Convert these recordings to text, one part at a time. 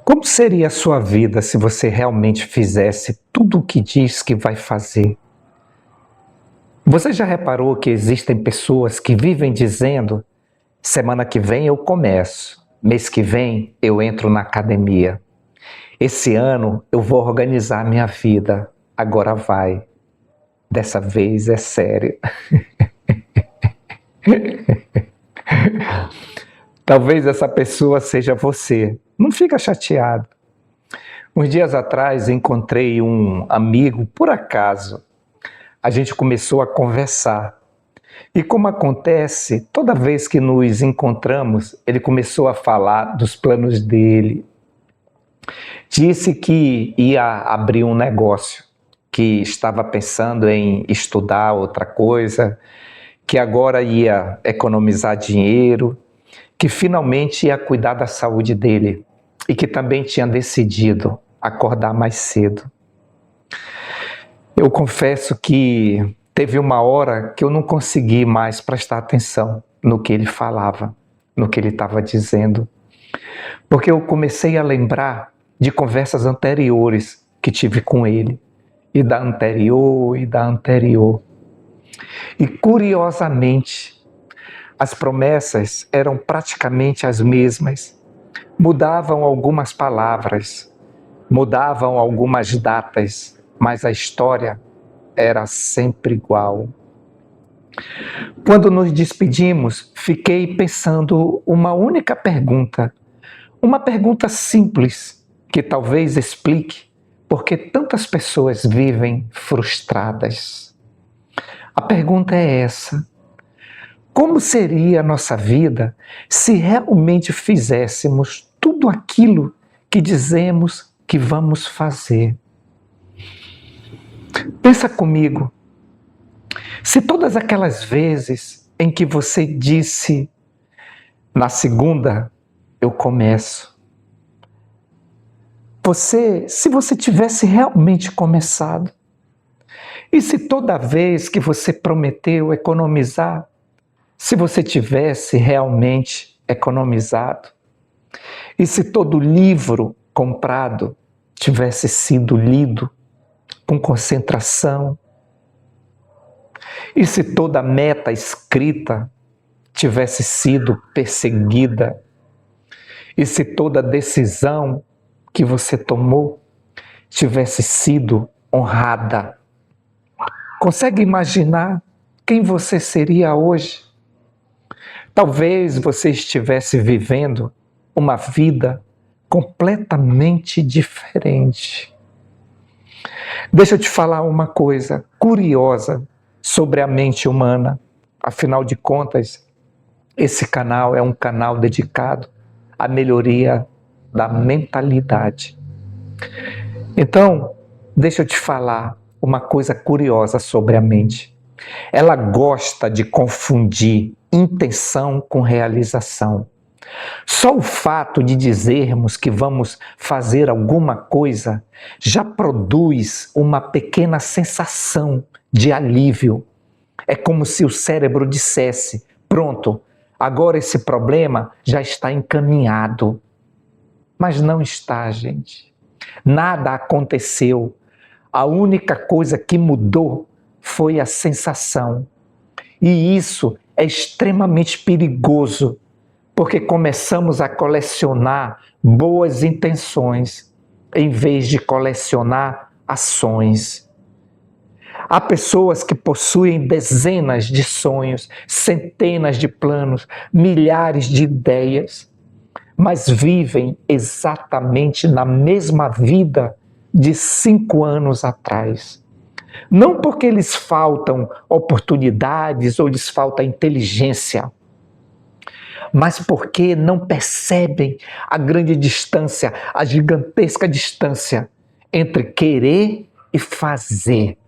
Como seria a sua vida se você realmente fizesse tudo o que diz que vai fazer? Você já reparou que existem pessoas que vivem dizendo: semana que vem eu começo, mês que vem eu entro na academia, esse ano eu vou organizar minha vida, agora vai, dessa vez é sério. Talvez essa pessoa seja você, não fica chateado. Uns dias atrás encontrei um amigo, por acaso. A gente começou a conversar. E como acontece, toda vez que nos encontramos, ele começou a falar dos planos dele. Disse que ia abrir um negócio, que estava pensando em estudar outra coisa, que agora ia economizar dinheiro, que finalmente ia cuidar da saúde dele e que também tinha decidido acordar mais cedo. Eu confesso que teve uma hora que eu não consegui mais prestar atenção no que ele falava, no que ele estava dizendo, porque eu comecei a lembrar de conversas anteriores que tive com ele, e da anterior, e da anterior. E curiosamente, as promessas eram praticamente as mesmas, mudavam algumas palavras, mudavam algumas datas, mas a história era sempre igual. Quando nos despedimos, fiquei pensando uma única pergunta, uma pergunta simples, que talvez explique por que tantas pessoas vivem frustradas. A pergunta é essa: como seria a nossa vida se realmente fizéssemos tudo aquilo que dizemos que vamos fazer? Pensa comigo, se todas aquelas vezes em que você disse, na segunda eu começo, se você tivesse realmente começado, e se toda vez que você prometeu economizar, se você tivesse realmente economizado, e se todo livro comprado tivesse sido lido com concentração, e se toda meta escrita tivesse sido perseguida, e se toda decisão que você tomou tivesse sido honrada, consegue imaginar quem você seria hoje? Talvez você estivesse vivendo uma vida completamente diferente. Deixa eu te falar uma coisa curiosa sobre a mente humana. Afinal de contas, esse canal é um canal dedicado à melhoria da mentalidade. Então, deixa eu te falar uma coisa curiosa sobre a mente. Ela gosta de confundir intenção com realização. Só o fato de dizermos que vamos fazer alguma coisa já produz uma pequena sensação de alívio. É como se o cérebro dissesse: pronto, agora esse problema já está encaminhado. Mas não está, gente. Nada aconteceu. A única coisa que mudou foi a sensação. E isso é extremamente perigoso, porque começamos a colecionar boas intenções em vez de colecionar ações. Há pessoas que possuem dezenas de sonhos, centenas de planos, milhares de ideias, mas vivem exatamente na mesma vida de 5 anos atrás. Não porque lhes faltam oportunidades ou lhes falta inteligência, mas porque não percebem a grande distância, a gigantesca distância entre querer e fazer.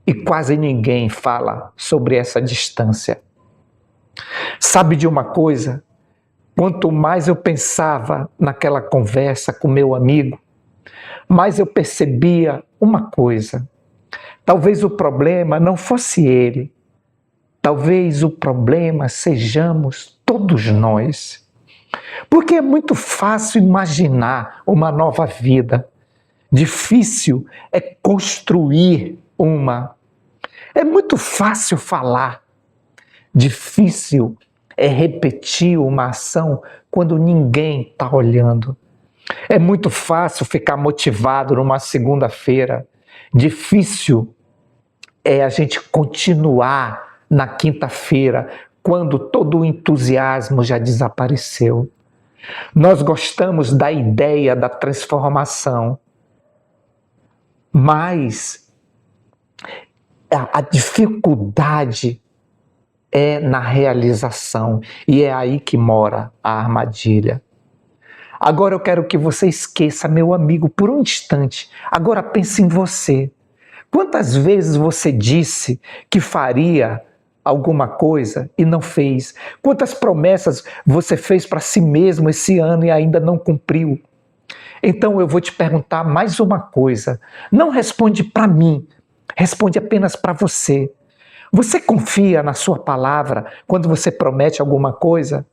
E quase ninguém fala sobre essa distância. Sabe de uma coisa? Quanto mais eu pensava naquela conversa com meu amigo, mais eu percebia uma coisa. Talvez o problema não fosse ele. Talvez o problema sejamos todos nós. Porque é muito fácil imaginar uma nova vida. Difícil é construir uma. É muito fácil falar. Difícil é repetir uma ação quando ninguém está olhando. É muito fácil ficar motivado numa segunda-feira. Difícil é a gente continuar na quinta-feira, quando todo o entusiasmo já desapareceu. Nós gostamos da ideia da transformação, mas a dificuldade é na realização, e é aí que mora a armadilha. Agora eu quero que você esqueça, meu amigo, por um instante. Agora pense em você. Quantas vezes você disse que faria alguma coisa e não fez? Quantas promessas você fez para si mesmo esse ano e ainda não cumpriu? Então eu vou te perguntar mais uma coisa. Não responde para mim, responde apenas para você. Você confia na sua palavra quando você promete alguma coisa?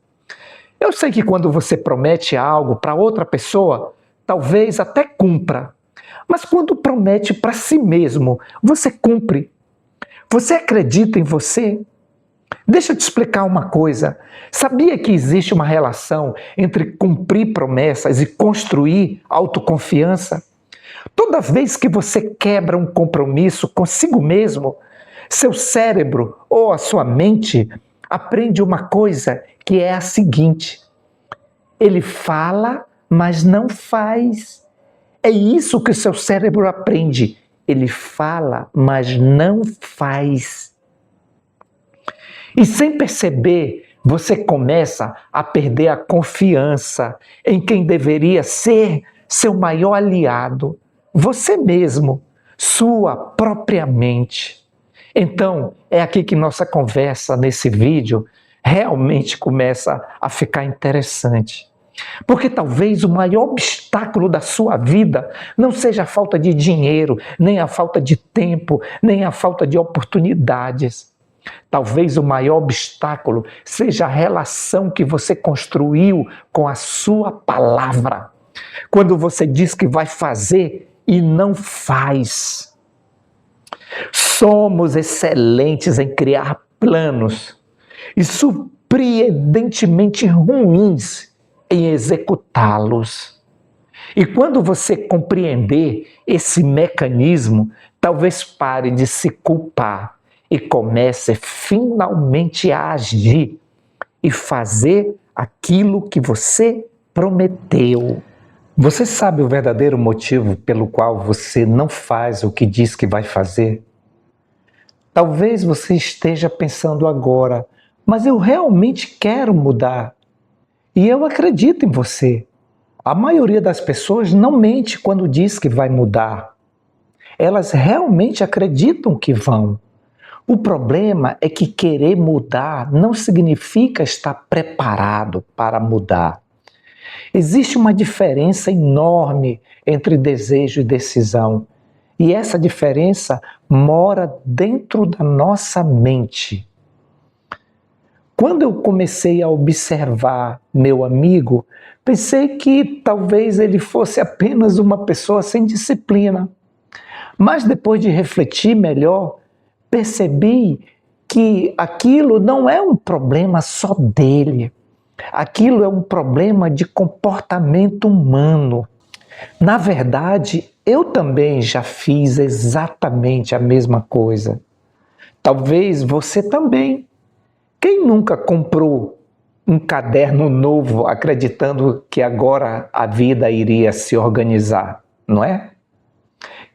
Eu sei que quando você promete algo para outra pessoa, talvez até cumpra. Mas quando promete para si mesmo, você cumpre. Você acredita em você? Deixa eu te explicar uma coisa. Sabia que existe uma relação entre cumprir promessas e construir autoconfiança? Toda vez que você quebra um compromisso consigo mesmo, seu cérebro ou a sua mente aprende uma coisa que é a seguinte: ele fala, mas não faz. É isso que o seu cérebro aprende. Ele fala, mas não faz. E sem perceber, você começa a perder a confiança em quem deveria ser seu maior aliado, você mesmo, sua própria mente. Então, é aqui que nossa conversa nesse vídeo realmente começa a ficar interessante. Porque talvez o maior obstáculo da sua vida não seja a falta de dinheiro, nem a falta de tempo, nem a falta de oportunidades. Talvez o maior obstáculo seja a relação que você construiu com a sua palavra. Quando você diz que vai fazer e não faz. Somos excelentes em criar planos e surpreendentemente ruins em executá-los. E quando você compreender esse mecanismo, talvez pare de se culpar e comece finalmente a agir e fazer aquilo que você prometeu. Você sabe o verdadeiro motivo pelo qual você não faz o que diz que vai fazer? Talvez você esteja pensando agora, mas eu realmente quero mudar. E eu acredito em você. A maioria das pessoas não mente quando diz que vai mudar. Elas realmente acreditam que vão. O problema é que querer mudar não significa estar preparado para mudar. Existe uma diferença enorme entre desejo e decisão. E essa diferença mora dentro da nossa mente. Quando eu comecei a observar meu amigo, pensei que talvez ele fosse apenas uma pessoa sem disciplina. Mas depois de refletir melhor, percebi que aquilo não é um problema só dele. Aquilo é um problema de comportamento humano. Na verdade, eu também já fiz exatamente a mesma coisa. Talvez você também. Quem nunca comprou um caderno novo acreditando que agora a vida iria se organizar, não é?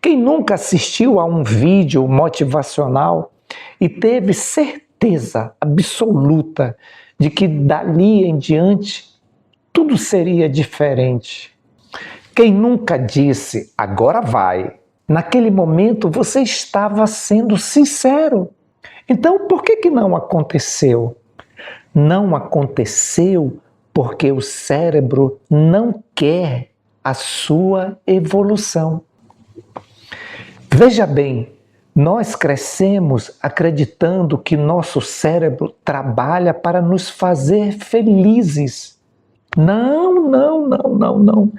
Quem nunca assistiu a um vídeo motivacional e teve certeza absoluta de que dali em diante tudo seria diferente? Quem nunca disse, agora vai? Naquele momento você estava sendo sincero. Então, por que não aconteceu? Não aconteceu porque o cérebro não quer a sua evolução. Veja bem, nós crescemos acreditando que nosso cérebro trabalha para nos fazer felizes. Não, não, não, não, não.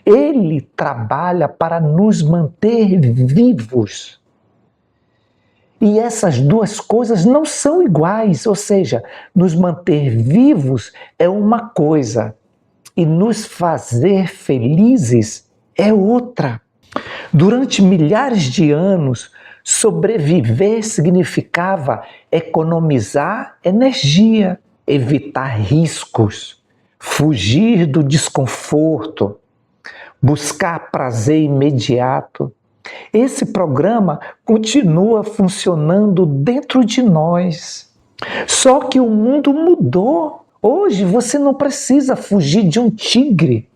Ele trabalha para nos manter vivos. E essas duas coisas não são iguais, ou seja, nos manter vivos é uma coisa e nos fazer felizes é outra. Durante milhares de anos, sobreviver significava economizar energia, evitar riscos, fugir do desconforto, buscar prazer imediato. Esse programa continua funcionando dentro de nós. Só que o mundo mudou. Hoje você não precisa fugir de um tigre,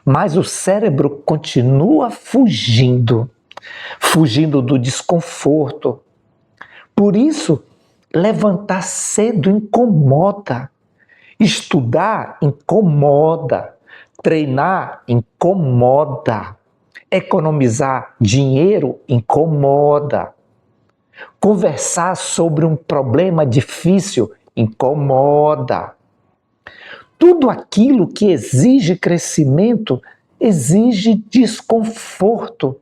mas o cérebro continua fugindo do desconforto. Por isso, levantar cedo incomoda, estudar incomoda, treinar incomoda, economizar dinheiro incomoda, conversar sobre um problema difícil incomoda. Tudo aquilo que exige crescimento exige desconforto.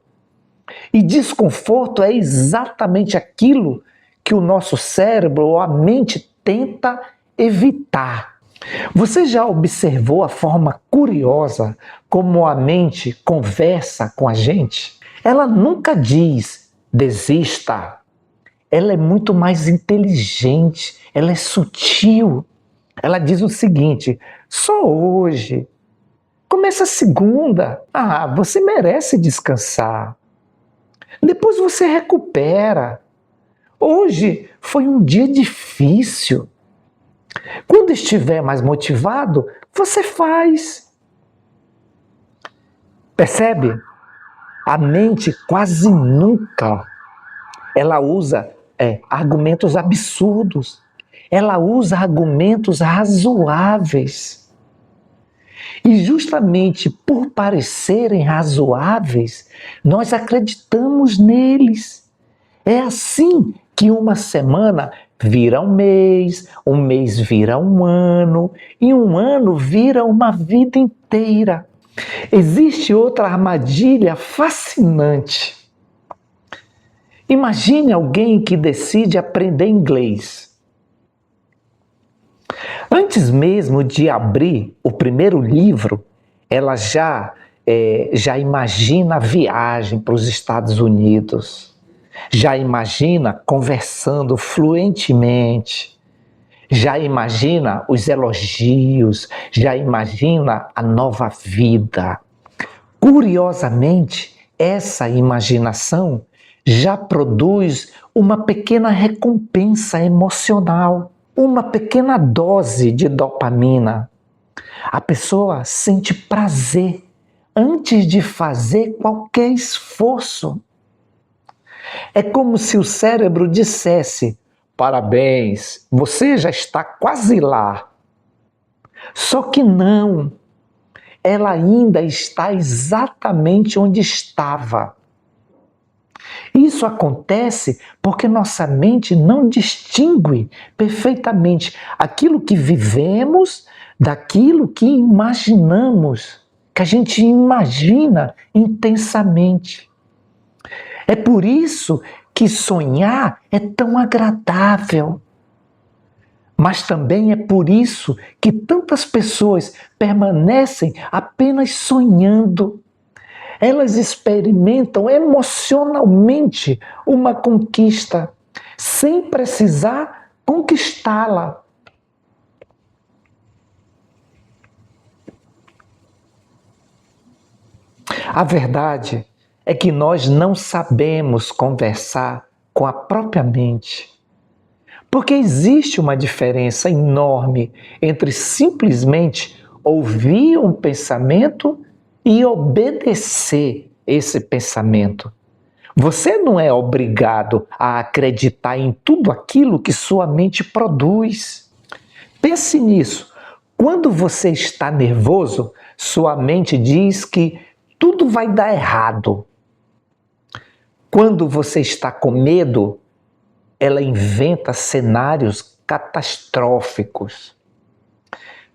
E desconforto é exatamente aquilo que o nosso cérebro ou a mente tenta evitar. Você já observou a forma curiosa como a mente conversa com a gente? Ela nunca diz desista. Ela é muito mais inteligente, ela é sutil. Ela diz o seguinte: só hoje. Começa a segunda. Ah, você merece descansar. Depois você recupera. Hoje foi um dia difícil. Quando estiver mais motivado, você faz. Percebe? A mente quase nunca ela usa argumentos absurdos. Ela usa argumentos razoáveis. E justamente por parecerem razoáveis, nós acreditamos neles. É assim que uma semana vira um mês vira um ano, e um ano vira uma vida inteira. Existe outra armadilha fascinante. Imagine alguém que decide aprender inglês. Antes mesmo de abrir o primeiro livro, ela já imagina a viagem para os Estados Unidos. Já imagina conversando fluentemente, já imagina os elogios, já imagina a nova vida. Curiosamente, essa imaginação já produz uma pequena recompensa emocional, uma pequena dose de dopamina. A pessoa sente prazer antes de fazer qualquer esforço. É como se o cérebro dissesse: parabéns, você já está quase lá. Só que não, ela ainda está exatamente onde estava. Isso acontece porque nossa mente não distingue perfeitamente aquilo que vivemos daquilo que imaginamos, que a gente imagina intensamente. É por isso que sonhar é tão agradável. Mas também é por isso que tantas pessoas permanecem apenas sonhando. Elas experimentam emocionalmente uma conquista, sem precisar conquistá-la. A verdade é que nós não sabemos conversar com a própria mente. Porque existe uma diferença enorme entre simplesmente ouvir um pensamento e obedecer esse pensamento. Você não é obrigado a acreditar em tudo aquilo que sua mente produz. Pense nisso. Quando você está nervoso, sua mente diz que tudo vai dar errado. Quando você está com medo, ela inventa cenários catastróficos.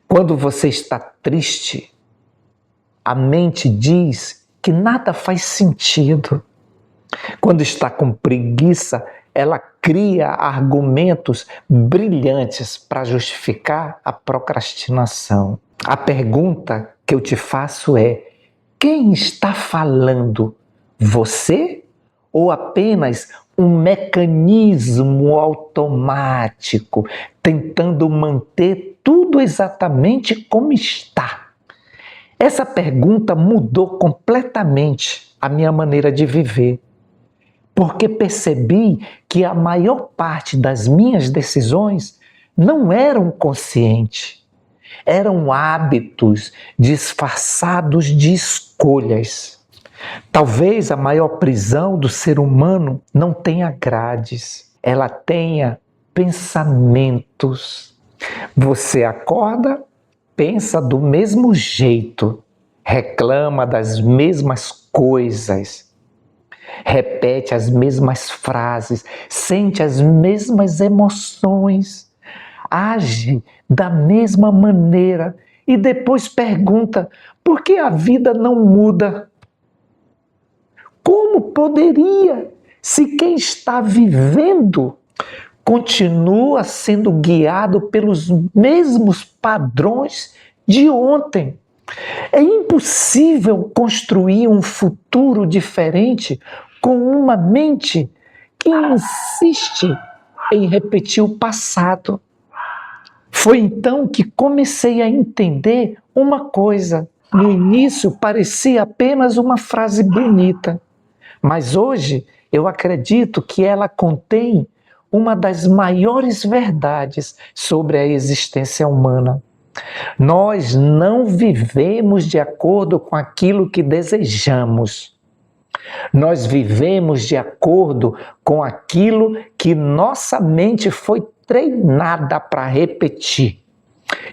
Quando você está triste, a mente diz que nada faz sentido. Quando está com preguiça, ela cria argumentos brilhantes para justificar a procrastinação. A pergunta que eu te faço é: quem está falando? Você ou apenas um mecanismo automático tentando manter tudo exatamente como está? Essa pergunta mudou completamente a minha maneira de viver, porque percebi que a maior parte das minhas decisões não eram conscientes, eram hábitos disfarçados de escolhas. Talvez a maior prisão do ser humano não tenha grades, ela tenha pensamentos. Você acorda, pensa do mesmo jeito, reclama das mesmas coisas, repete as mesmas frases, sente as mesmas emoções, age da mesma maneira e depois pergunta: por que a vida não muda? Como poderia, se quem está vivendo continua sendo guiado pelos mesmos padrões de ontem? É impossível construir um futuro diferente com uma mente que insiste em repetir o passado. Foi então que comecei a entender uma coisa. No início parecia apenas uma frase bonita, mas hoje eu acredito que ela contém uma das maiores verdades sobre a existência humana. Nós não vivemos de acordo com aquilo que desejamos. Nós vivemos de acordo com aquilo que nossa mente foi treinada para repetir.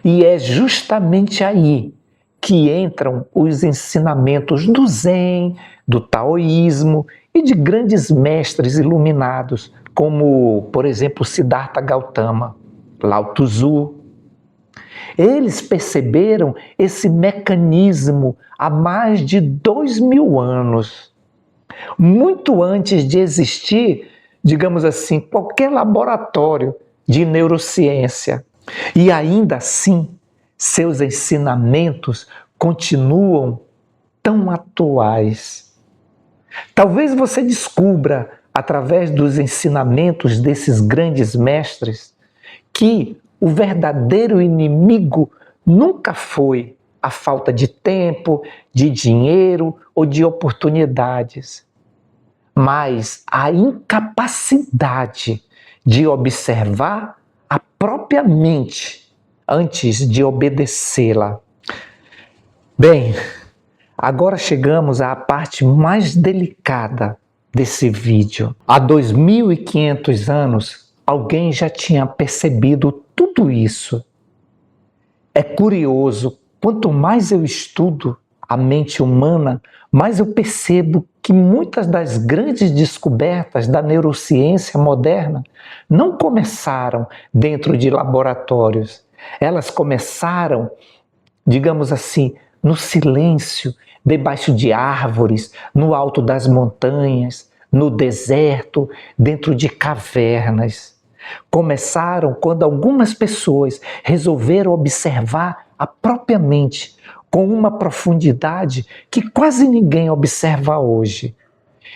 E é justamente aí que entram os ensinamentos do Zen, do Taoísmo e de grandes mestres iluminados, como, por exemplo, Siddhartha Gautama, Lao Tzu. Eles perceberam esse mecanismo há mais de 2000 anos, muito antes de existir, digamos assim, qualquer laboratório de neurociência. E ainda assim, seus ensinamentos continuam tão atuais. Talvez você descubra, através dos ensinamentos desses grandes mestres, que o verdadeiro inimigo nunca foi a falta de tempo, de dinheiro ou de oportunidades, mas a incapacidade de observar a própria mente antes de obedecê-la. Bem, agora chegamos à parte mais delicada desse vídeo. Há 2500 anos, alguém já tinha percebido tudo isso. É curioso, quanto mais eu estudo a mente humana, mais eu percebo que muitas das grandes descobertas da neurociência moderna não começaram dentro de laboratórios. Elas começaram, digamos assim, no silêncio, debaixo de árvores, no alto das montanhas, no deserto, dentro de cavernas. Começaram quando algumas pessoas resolveram observar a própria mente com uma profundidade que quase ninguém observa hoje.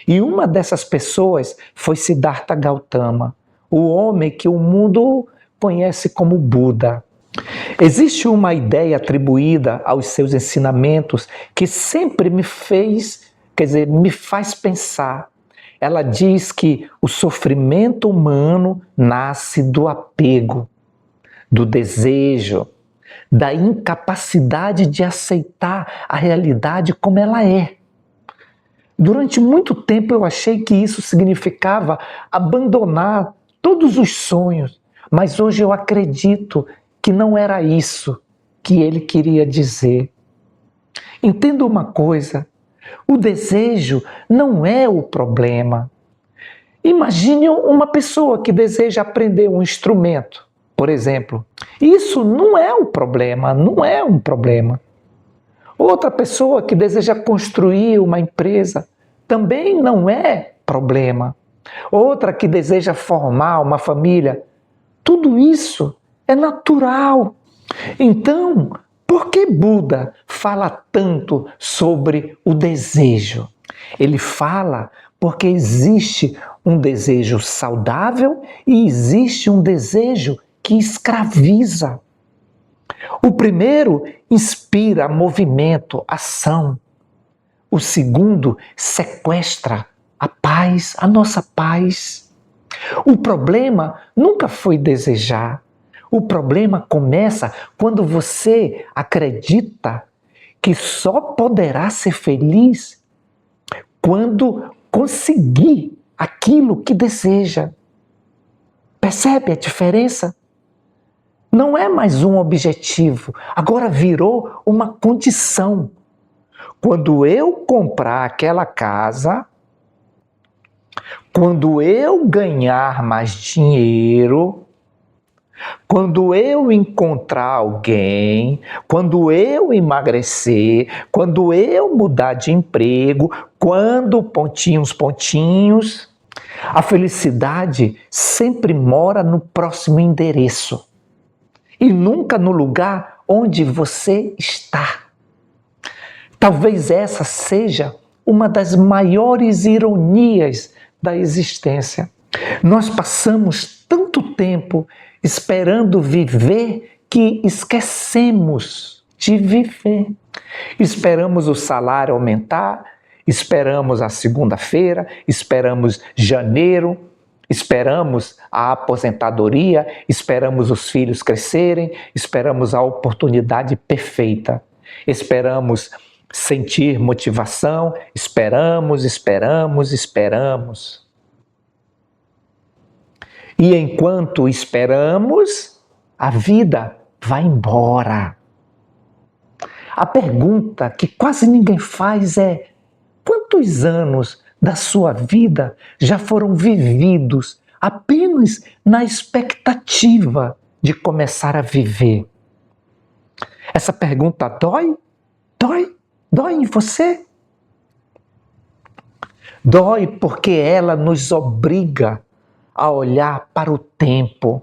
E uma dessas pessoas foi Siddhartha Gautama, o homem que o mundo conhece como Buda. Existe uma ideia atribuída aos seus ensinamentos que sempre me faz pensar. Ela diz que o sofrimento humano nasce do apego, do desejo, da incapacidade de aceitar a realidade como ela é. Durante muito tempo eu achei que isso significava abandonar todos os sonhos, mas hoje eu acredito que não era isso que ele queria dizer. Entenda uma coisa, o desejo não é o problema. Imagine uma pessoa que deseja aprender um instrumento, por exemplo. Isso não é um problema, não é um problema. Outra pessoa que deseja construir uma empresa também não é problema. Outra que deseja formar uma família, tudo isso é natural. Então, por que Buda fala tanto sobre o desejo? Ele fala porque existe um desejo saudável e existe um desejo que escraviza. O primeiro inspira movimento, ação. O segundo sequestra a paz, a nossa paz. O problema nunca foi desejar. O problema começa quando você acredita que só poderá ser feliz quando conseguir aquilo que deseja. Percebe a diferença? Não é mais um objetivo, agora virou uma condição. Quando eu comprar aquela casa, quando eu ganhar mais dinheiro, quando eu encontrar alguém, quando eu emagrecer, quando eu mudar de emprego, quando pontinhos, a felicidade sempre mora no próximo endereço e nunca no lugar onde você está. Talvez essa seja uma das maiores ironias da existência. Nós passamos tanto tempo esperando viver que esquecemos de viver. Esperamos o salário aumentar, esperamos a segunda-feira, esperamos janeiro, esperamos a aposentadoria, esperamos os filhos crescerem, esperamos a oportunidade perfeita, esperamos sentir motivação, esperamos. E enquanto esperamos, a vida vai embora. A pergunta que quase ninguém faz é: quantos anos da sua vida já foram vividos apenas na expectativa de começar a viver? Essa pergunta dói? Dói em você? Dói porque ela nos obriga a olhar para o tempo.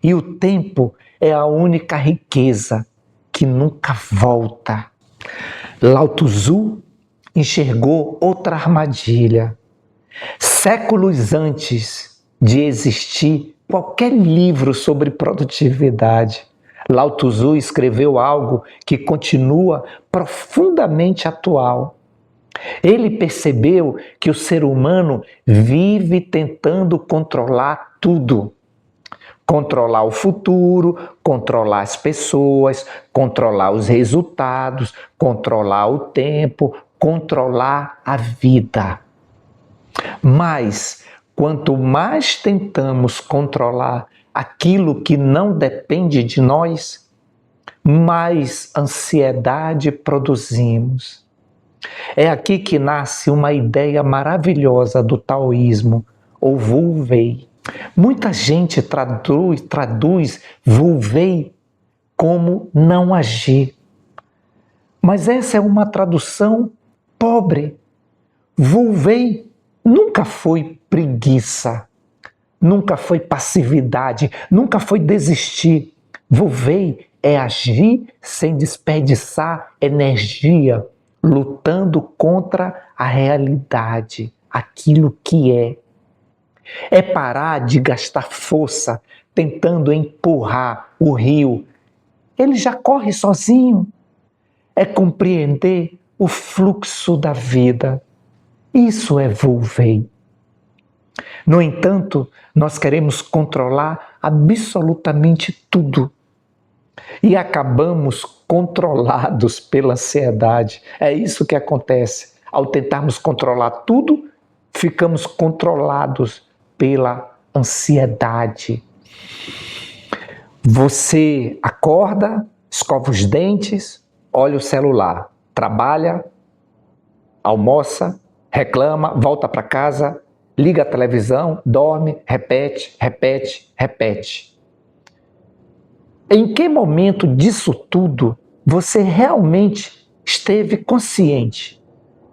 E o tempo é a única riqueza que nunca volta. Lao Tzu enxergou outra armadilha. Séculos antes de existir qualquer livro sobre produtividade, Lao Tzu escreveu algo que continua profundamente atual. Ele percebeu que o ser humano vive tentando controlar tudo. Controlar o futuro, controlar as pessoas, controlar os resultados, controlar o tempo, controlar a vida. Mas, quanto mais tentamos controlar aquilo que não depende de nós, mais ansiedade produzimos. É aqui que nasce uma ideia maravilhosa do taoísmo, ou Wu Wei. Muita gente traduz Wu Wei como não agir. Mas essa é uma tradução pobre. Wu Wei nunca foi preguiça, nunca foi passividade, nunca foi desistir. Wu Wei é agir sem desperdiçar energia, lutando contra a realidade, aquilo que é. É parar de gastar força tentando empurrar o rio. Ele já corre sozinho. É compreender o fluxo da vida. Isso é Wu Wei. No entanto, nós queremos controlar absolutamente tudo. E acabamos controlados pela ansiedade. É isso que acontece. Ao tentarmos controlar tudo, ficamos controlados pela ansiedade. Você acorda, escova os dentes, olha o celular, trabalha, almoça, reclama, volta para casa, liga a televisão, dorme, repete. Em que momento disso tudo você realmente esteve consciente?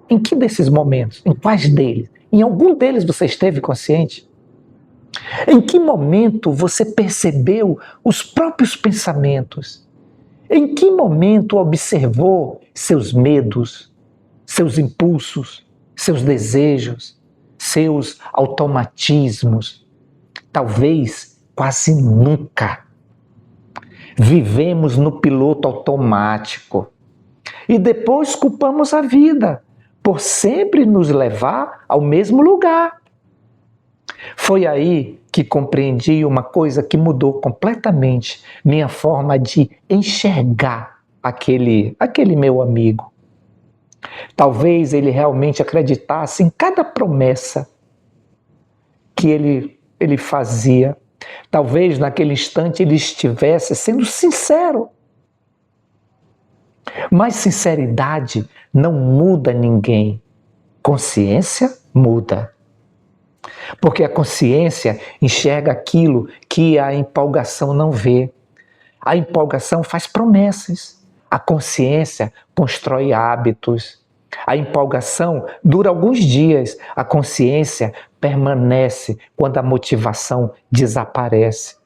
Em que desses momentos? Em quais deles? Em algum deles você esteve consciente? Em que momento você percebeu os próprios pensamentos? Em que momento observou seus medos, seus impulsos, seus desejos, seus automatismos? Talvez quase nunca. Vivemos no piloto automático e depois culpamos a vida por sempre nos levar ao mesmo lugar. Foi aí que compreendi uma coisa que mudou completamente minha forma de enxergar aquele meu amigo. Talvez ele realmente acreditasse em cada promessa que ele fazia. Talvez naquele instante ele estivesse sendo sincero. Mas sinceridade não muda ninguém. Consciência muda. Porque a consciência enxerga aquilo que a empolgação não vê. A empolgação faz promessas. A consciência constrói hábitos. A empolgação dura alguns dias. A consciência permanece quando a motivação desaparece.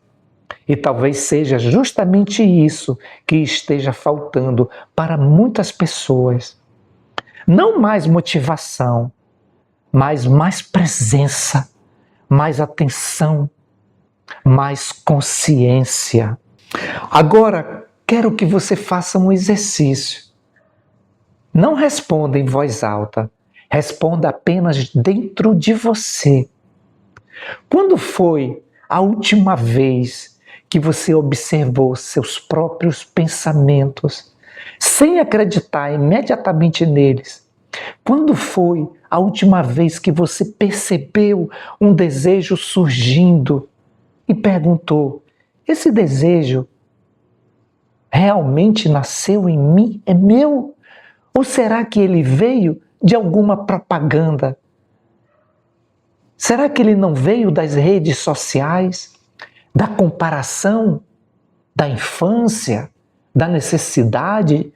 E talvez seja justamente isso que esteja faltando para muitas pessoas. Não mais motivação, mas mais presença, mais atenção, mais consciência. Agora, quero que você faça um exercício. Não responda em voz alta, responda apenas dentro de você. Quando foi a última vez que você observou seus próprios pensamentos, sem acreditar imediatamente neles? Quando foi a última vez que você percebeu um desejo surgindo e perguntou: esse desejo realmente nasceu em mim? É meu? Ou será que ele veio de alguma propaganda? Será que ele não veio das redes sociais, da comparação, da infância, da necessidade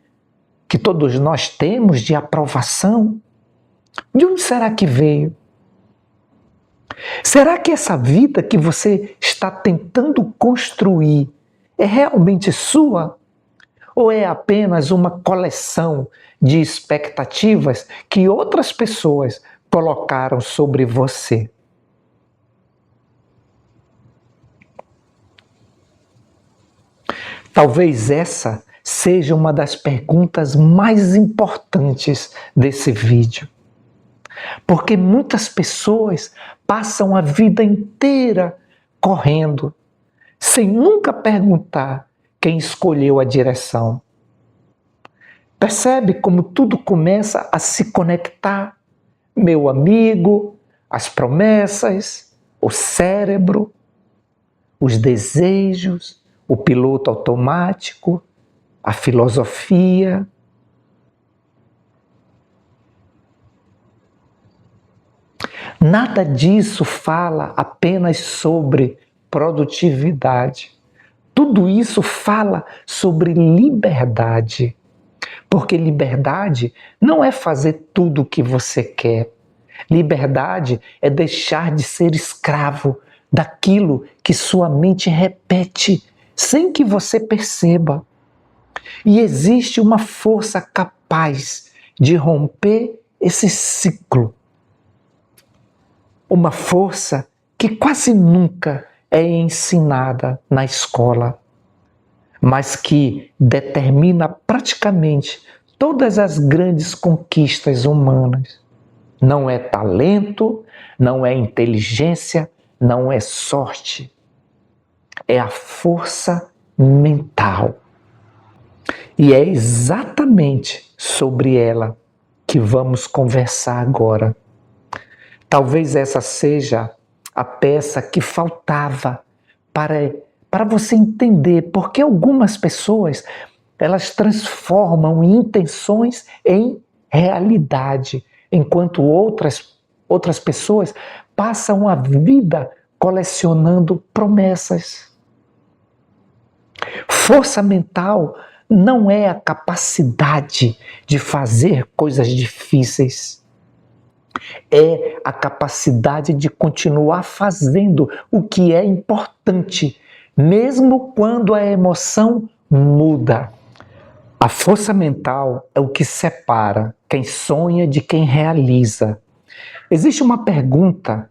que todos nós temos de aprovação? De onde será que veio? Será que essa vida que você está tentando construir é realmente sua? Ou é apenas uma coleção de expectativas que outras pessoas colocaram sobre você? Talvez essa seja uma das perguntas mais importantes desse vídeo. Porque muitas pessoas passam a vida inteira correndo, sem nunca perguntar quem escolheu a direção. Percebe como tudo começa a se conectar? Meu amigo, as promessas, o cérebro, os desejos, o piloto automático, a filosofia. Nada disso fala apenas sobre produtividade. Tudo isso fala sobre liberdade. Porque liberdade não é fazer tudo o que você quer. Liberdade é deixar de ser escravo daquilo que sua mente repete sem que você perceba. E existe uma força capaz de romper esse ciclo. Uma força que quase nunca é ensinada na escola, mas que determina praticamente todas as grandes conquistas humanas. Não é talento, não é inteligência, não é sorte. É a força mental. E é exatamente sobre ela que vamos conversar agora. Talvez essa seja a peça que faltava para você entender por que algumas pessoas elas transformam intenções em realidade, enquanto outras pessoas passam a vida colecionando promessas. Força mental não é a capacidade de fazer coisas difíceis. É a capacidade de continuar fazendo o que é importante, mesmo quando a emoção muda. A força mental é o que separa quem sonha de quem realiza. Existe uma pergunta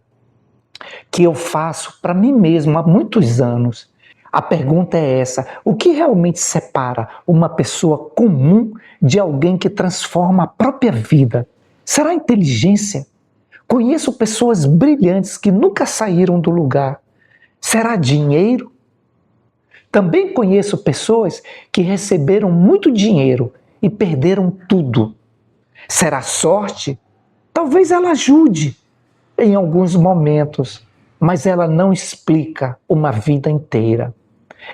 que eu faço para mim mesmo há muitos anos. A pergunta é essa: o que realmente separa uma pessoa comum de alguém que transforma a própria vida? Será a inteligência? Conheço pessoas brilhantes que nunca saíram do lugar. Será dinheiro? Também conheço pessoas que receberam muito dinheiro e perderam tudo. Será sorte? Talvez ela ajude em alguns momentos, mas ela não explica uma vida inteira.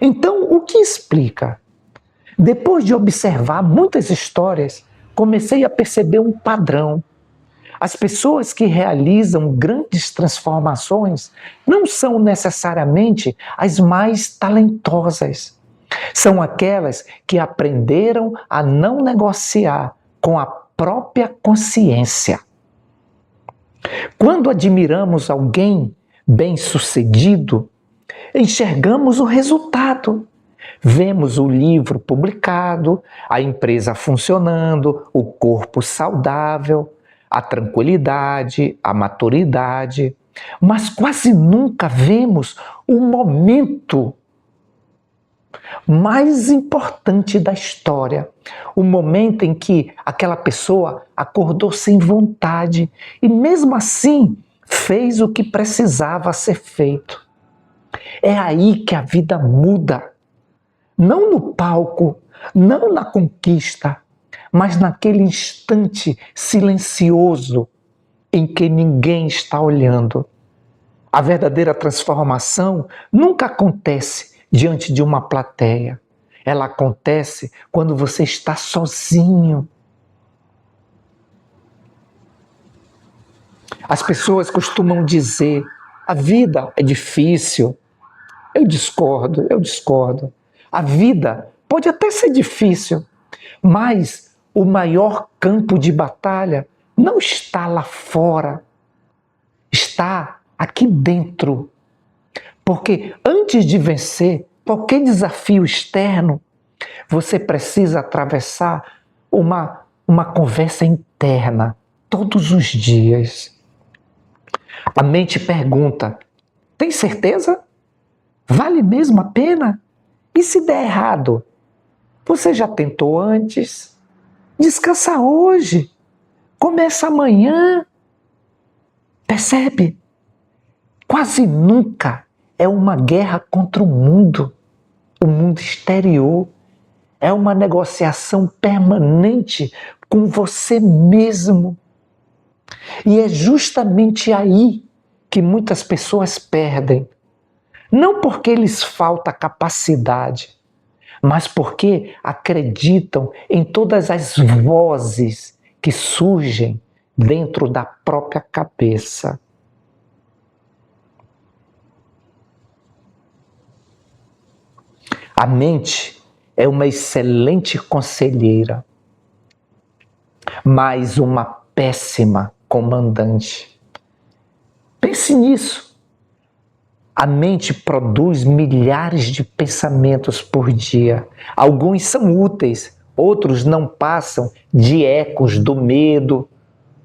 Então, o que explica? Depois de observar muitas histórias, comecei a perceber um padrão. As pessoas que realizam grandes transformações não são necessariamente as mais talentosas. São aquelas que aprenderam a não negociar com a própria consciência. Quando admiramos alguém bem-sucedido, enxergamos o resultado. Vemos o livro publicado, a empresa funcionando, o corpo saudável, a tranquilidade, a maturidade, mas quase nunca vemos o momento mais importante da história, o momento em que aquela pessoa acordou sem vontade e mesmo assim fez o que precisava ser feito. É aí que a vida muda. Não no palco, não na conquista, mas naquele instante silencioso em que ninguém está olhando. A verdadeira transformação nunca acontece diante de uma plateia. Ela acontece quando você está sozinho. As pessoas costumam dizer: a vida é difícil. Eu discordo. A vida pode até ser difícil, mas o maior campo de batalha não está lá fora, está aqui dentro. Porque antes de vencer qualquer desafio externo, você precisa atravessar uma conversa interna todos os dias. A mente pergunta: tem certeza? Vale mesmo a pena? E se der errado? Você já tentou antes? Descansa hoje. Começa amanhã. Percebe? Quase nunca é uma guerra contra o mundo exterior. É uma negociação permanente com você mesmo. E é justamente aí que muitas pessoas perdem. Não porque lhes falta capacidade, mas porque acreditam em todas as vozes que surgem dentro da própria cabeça. A mente é uma excelente conselheira, mas uma péssima comandante. Pense nisso. A mente produz milhares de pensamentos por dia. Alguns são úteis, outros não passam de ecos do medo,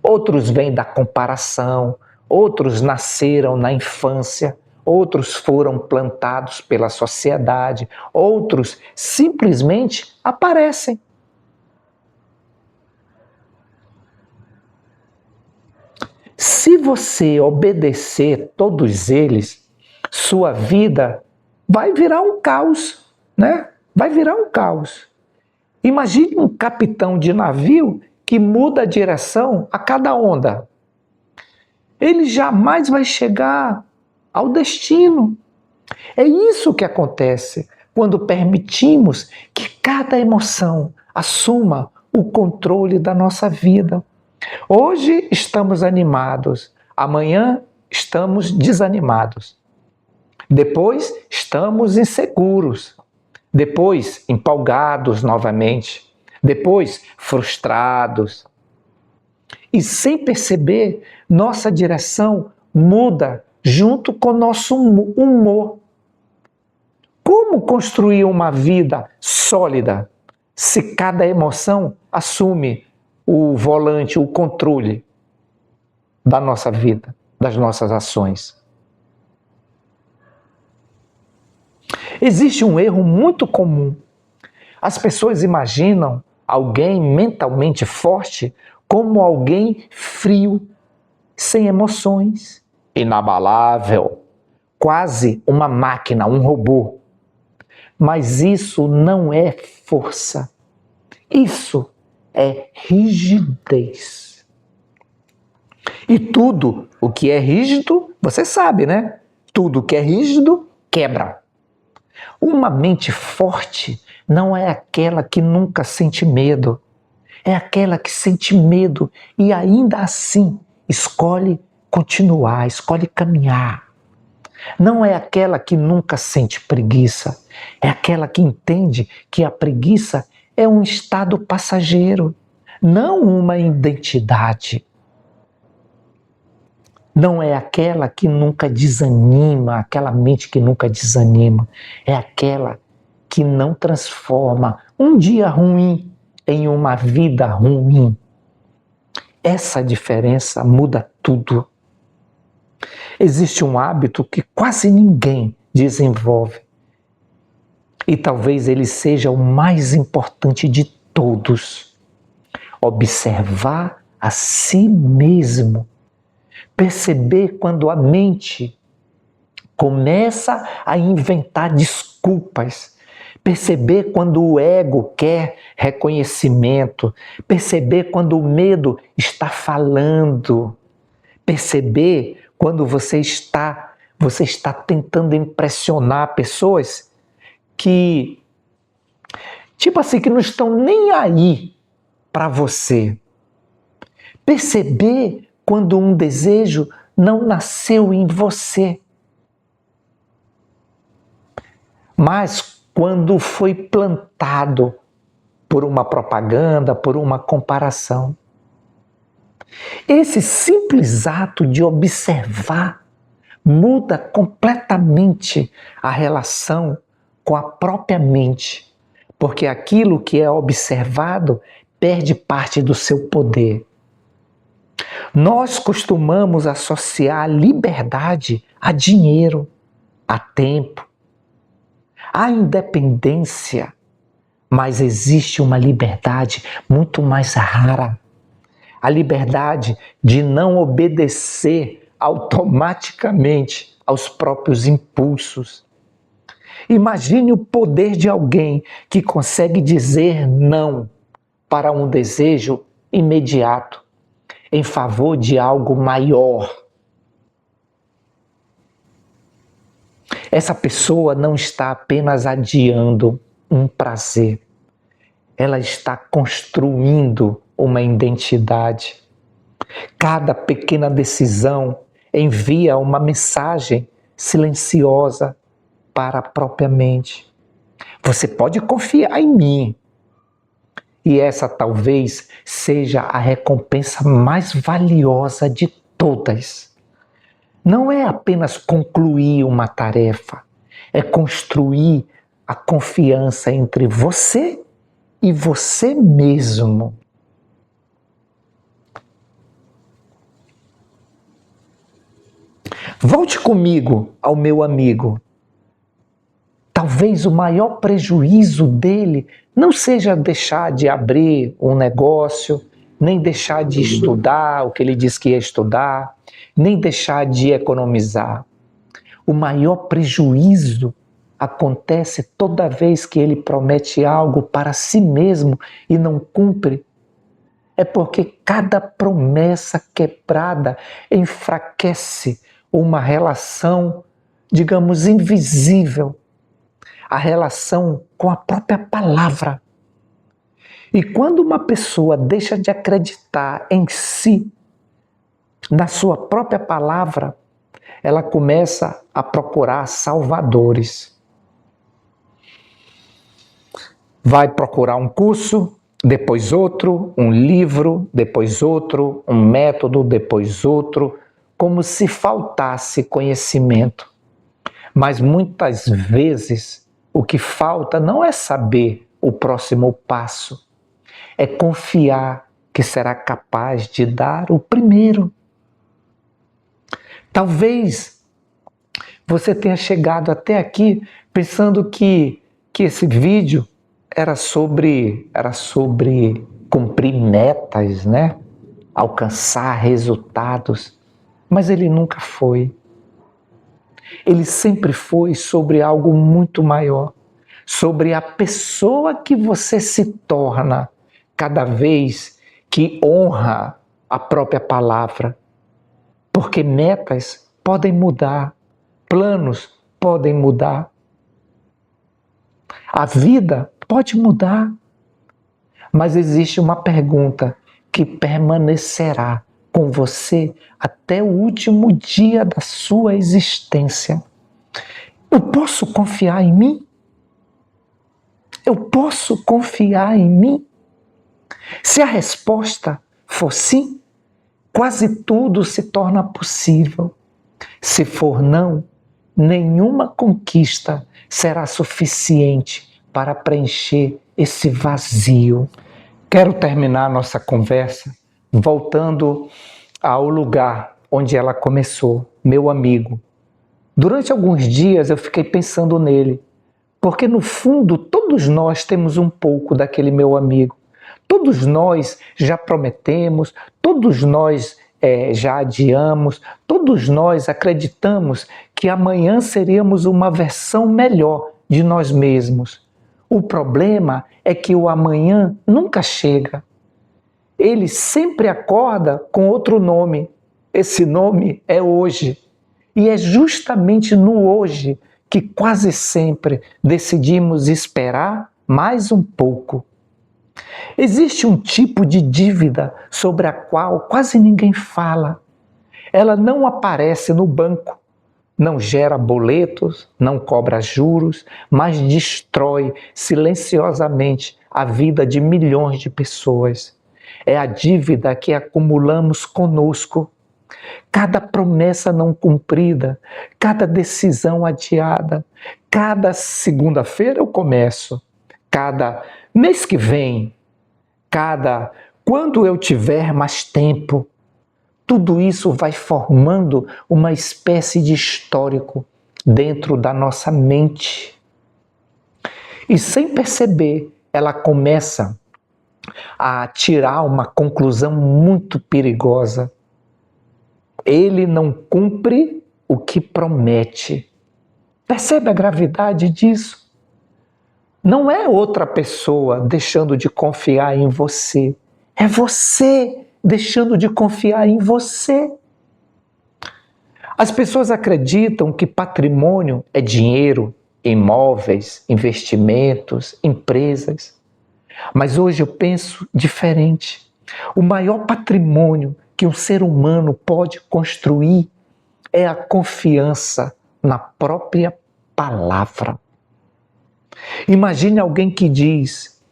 outros vêm da comparação, outros nasceram na infância, outros foram plantados pela sociedade, outros simplesmente aparecem. Se você obedecer todos eles, sua vida vai virar um caos, né? Vai virar um caos. Imagine um capitão de navio que muda a direção a cada onda. Ele jamais vai chegar ao destino. É isso que acontece quando permitimos que cada emoção assuma o controle da nossa vida. Hoje estamos animados, amanhã estamos desanimados. Depois estamos inseguros. depois empolgados novamente, depois frustrados. E sem perceber, nossa direção muda junto com nosso humor. Como construir uma vida sólida se cada emoção assume o volante, o controle da nossa vida, das nossas ações? Existe um erro muito comum. As pessoas imaginam alguém mentalmente forte como alguém frio, sem emoções, inabalável, quase uma máquina, um robô. Mas isso não é força. Isso é rigidez. E tudo o que é rígido, você sabe, né? Tudo que é rígido, quebra. Uma mente forte não é aquela que nunca sente medo. É aquela que sente medo e ainda assim escolhe continuar, escolhe caminhar. Não é aquela que nunca sente preguiça. É aquela que entende que a preguiça é um estado passageiro, não uma identidade. Não é aquela que nunca desanima, aquela mente que nunca desanima. É aquela que não transforma um dia ruim em uma vida ruim. Essa diferença muda tudo. Existe um hábito que quase ninguém desenvolve. E talvez ele seja o mais importante de todos. Observar a si mesmo. Perceber quando a mente começa a inventar desculpas. Perceber quando o ego quer reconhecimento. Perceber quando o medo está falando. Perceber quando você está tentando impressionar pessoas que, tipo assim, que não estão nem aí para você. Perceber quando um desejo não nasceu em você, mas quando foi plantado por uma propaganda, por uma comparação. Esse simples ato de observar muda completamente a relação com a própria mente, porque aquilo que é observado perde parte do seu poder. Nós costumamos associar a liberdade a dinheiro, a tempo, a independência, mas existe uma liberdade muito mais rara. A liberdade de não obedecer automaticamente aos próprios impulsos. Imagine o poder de alguém que consegue dizer não para um desejo imediato, em favor de algo maior. Essa pessoa não está apenas adiando um prazer, ela está construindo uma identidade. Cada pequena decisão envia uma mensagem silenciosa para a própria mente. Você pode confiar em mim. E essa talvez seja a recompensa mais valiosa de todas. Não é apenas concluir uma tarefa, é construir a confiança entre você e você mesmo. Volte comigo ao meu amigo. Talvez o maior prejuízo dele não seja deixar de abrir um negócio, nem deixar de estudar o que ele disse que ia estudar, nem deixar de economizar. O maior prejuízo acontece toda vez que ele promete algo para si mesmo e não cumpre. É porque cada promessa quebrada enfraquece uma relação, digamos, invisível, a relação com a própria palavra. E quando uma pessoa deixa de acreditar em si, na sua própria palavra, ela começa a procurar salvadores. vai procurar um curso, depois outro, um livro, depois outro, um método, depois outro, como se faltasse conhecimento. Mas muitas vezes o que falta não é saber o próximo passo, é confiar que será capaz de dar o primeiro. Talvez você tenha chegado até aqui pensando que esse vídeo era sobre cumprir metas, né? Alcançar resultados, mas ele nunca foi. Ele sempre foi sobre algo muito maior, sobre a pessoa que você se torna cada vez que honra a própria palavra. Porque metas podem mudar, planos podem mudar, a vida pode mudar, mas existe uma pergunta que permanecerá com você até o último dia da sua existência. Eu posso confiar em mim? Eu posso confiar em mim? Se a resposta for sim, quase tudo se torna possível. Se for não, nenhuma conquista será suficiente para preencher esse vazio. Quero terminar nossa conversa voltando ao lugar onde ela começou, meu amigo. Durante alguns dias eu fiquei pensando nele, porque no fundo todos nós temos um pouco daquele meu amigo. Todos nós já prometemos, todos nós já adiamos, todos nós acreditamos que amanhã seríamos uma versão melhor de nós mesmos. O problema é que o amanhã nunca chega. Ele sempre acorda com outro nome. Esse nome é hoje. E é justamente no hoje que quase sempre decidimos esperar mais um pouco. Existe um tipo de dívida sobre a qual quase ninguém fala. Ela não aparece no banco, não gera boletos, não cobra juros, mas destrói silenciosamente a vida de milhões de pessoas. É a dívida que acumulamos conosco. Cada promessa não cumprida, cada decisão adiada, cada segunda-feira eu começo, cada mês que vem, quando eu tiver mais tempo, tudo isso vai formando uma espécie de histórico dentro da nossa mente. E sem perceber, ela começa a tirar uma conclusão muito perigosa. Ele não cumpre o que promete. Percebe a gravidade disso? Não é outra pessoa deixando de confiar em você. É você deixando de confiar em você. As pessoas acreditam que patrimônio é dinheiro, imóveis, investimentos, empresas. Mas hoje eu penso diferente. O maior patrimônio que um ser humano pode construir é a confiança na própria palavra. Imagine alguém que diz: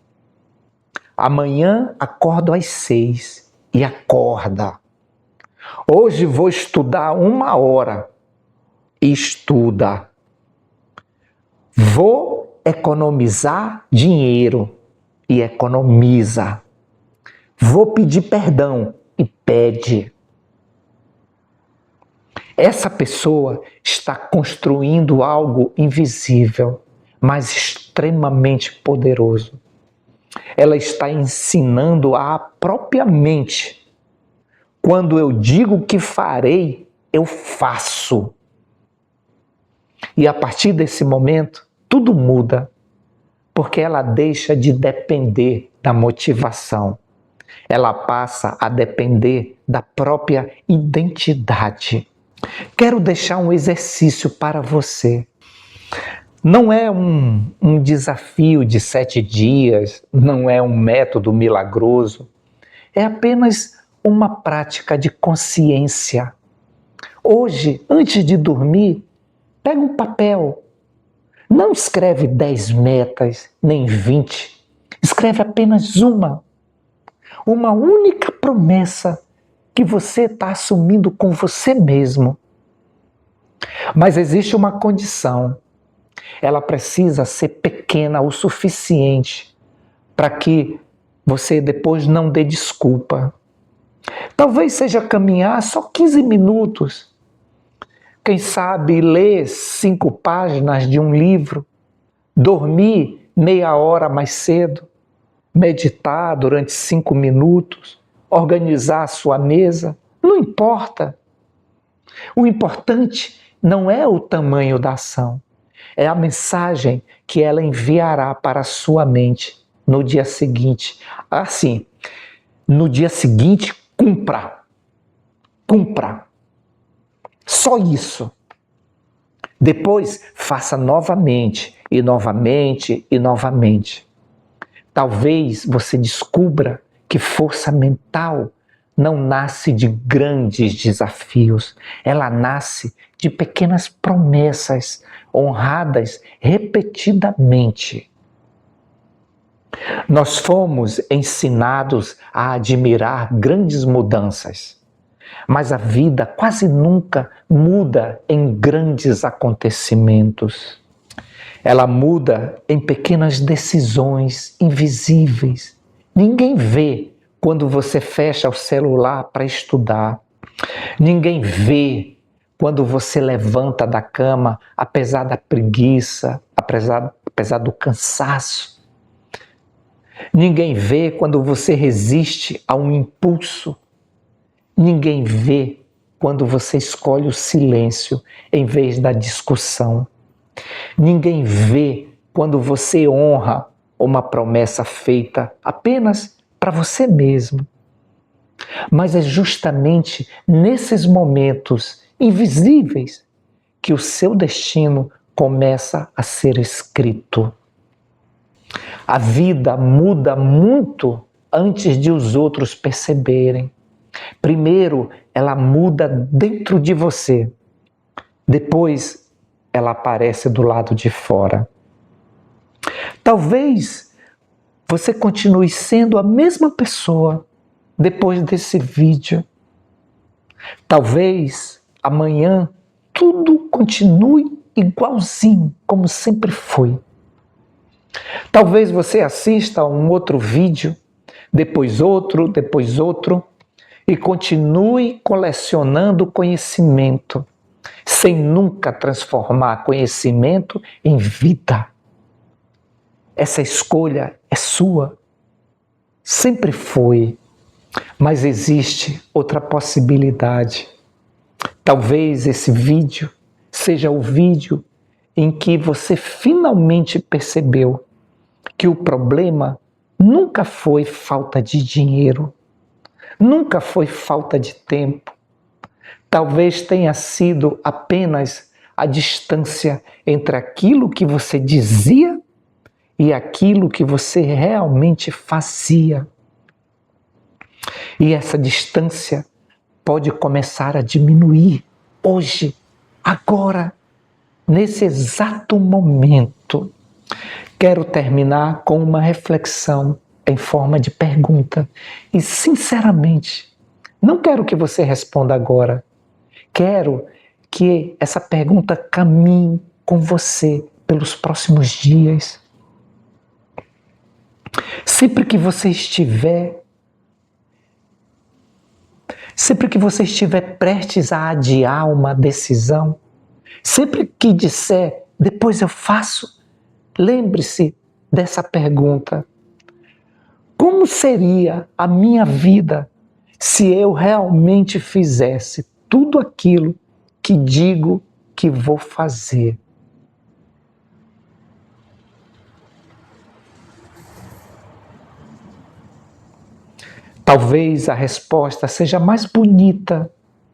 amanhã acordo às 6 e acorda. Hoje vou estudar 1 hora e estuda. Vou economizar dinheiro e economiza. Vou pedir perdão e pede. Essa pessoa está construindo algo invisível, mas extremamente poderoso. Ela está ensinando à própria mente. Quando eu digo que farei, eu faço. E a partir desse momento, tudo muda, porque ela deixa de depender da motivação. Ela passa a depender da própria identidade. Quero deixar um exercício para você. Não é um desafio de 7 dias, não é um método milagroso. É apenas uma prática de consciência. Hoje, antes de dormir, pega um papel. Não escreve 10 metas, nem 20. Escreve apenas uma única promessa que você está assumindo com você mesmo. Mas existe uma condição. Ela precisa ser pequena o suficiente para que você depois não dê desculpa. Talvez seja caminhar só 15 minutos. Quem sabe ler 5 páginas de um livro, dormir meia hora mais cedo, meditar durante 5 minutos, organizar a sua mesa, não importa. O importante não é o tamanho da ação, é a mensagem que ela enviará para a sua mente no dia seguinte. Assim, no dia seguinte, cumpra. Cumpra. Só isso. Depois, faça novamente, e novamente, e novamente. Talvez você descubra que força mental não nasce de grandes desafios, ela nasce de pequenas promessas honradas repetidamente. Nós fomos ensinados a admirar grandes mudanças, mas a vida quase nunca muda em grandes acontecimentos. Ela muda em pequenas decisões invisíveis. Ninguém vê quando você fecha o celular para estudar. Ninguém vê quando você levanta da cama, apesar da preguiça, apesar do cansaço. Ninguém vê quando você resiste a um impulso. Ninguém vê quando você escolhe o silêncio em vez da discussão. Ninguém vê quando você honra uma promessa feita apenas para você mesmo. Mas é justamente nesses momentos invisíveis que o seu destino começa a ser escrito. A vida muda muito antes de os outros perceberem. Primeiro, ela muda dentro de você. Depois, ela aparece do lado de fora. Talvez você continue sendo a mesma pessoa depois desse vídeo. Talvez amanhã tudo continue igualzinho, como sempre foi. Talvez você assista a um outro vídeo, depois outro, e continue colecionando conhecimento, sem nunca transformar conhecimento em vida. Essa escolha é sua, sempre foi, mas existe outra possibilidade. Talvez esse vídeo seja o vídeo em que você finalmente percebeu que o problema nunca foi falta de dinheiro, nunca foi falta de tempo. Talvez tenha sido apenas a distância entre aquilo que você dizia e aquilo que você realmente fazia. E essa distância pode começar a diminuir hoje, agora, nesse exato momento. Quero terminar com uma reflexão em forma de pergunta. E, sinceramente, não quero que você responda agora. Quero que essa pergunta caminhe com você pelos próximos dias. Sempre que você estiver prestes a adiar uma decisão, sempre que disser, depois eu faço, lembre-se dessa pergunta. Como seria a minha vida se eu realmente fizesse tudo aquilo que digo que vou fazer? Talvez a resposta seja mais bonita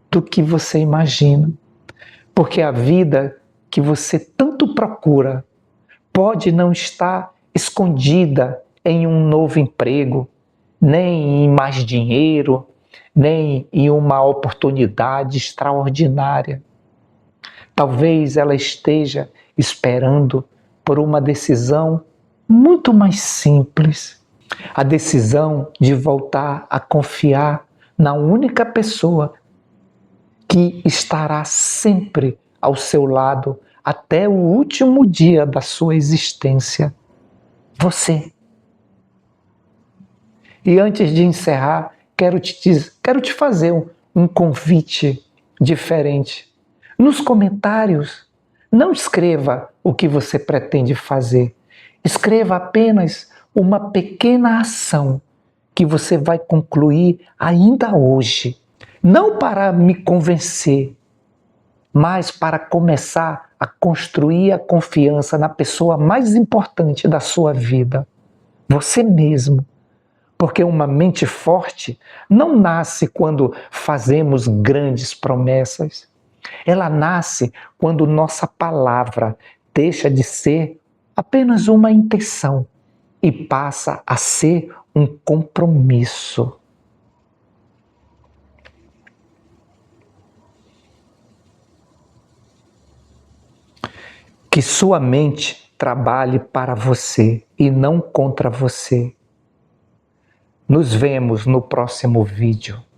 do que você imagina, porque a vida que você tanto procura pode não estar escondida em um novo emprego, nem em mais dinheiro, nem em uma oportunidade extraordinária. Talvez ela esteja esperando por uma decisão muito mais simples, A decisão de voltar a confiar na única pessoa que estará sempre ao seu lado até o último dia da sua existência. Você. E antes de encerrar, quero te fazer um convite diferente. Nos comentários, não escreva o que você pretende fazer. Escreva apenas uma pequena ação que você vai concluir ainda hoje. Não para me convencer, mas para começar a construir a confiança na pessoa mais importante da sua vida, você mesmo. Porque uma mente forte não nasce quando fazemos grandes promessas. Ela nasce quando nossa palavra deixa de ser apenas uma intenção e passa a ser um compromisso. Que sua mente trabalhe para você e não contra você. Nos vemos no próximo vídeo.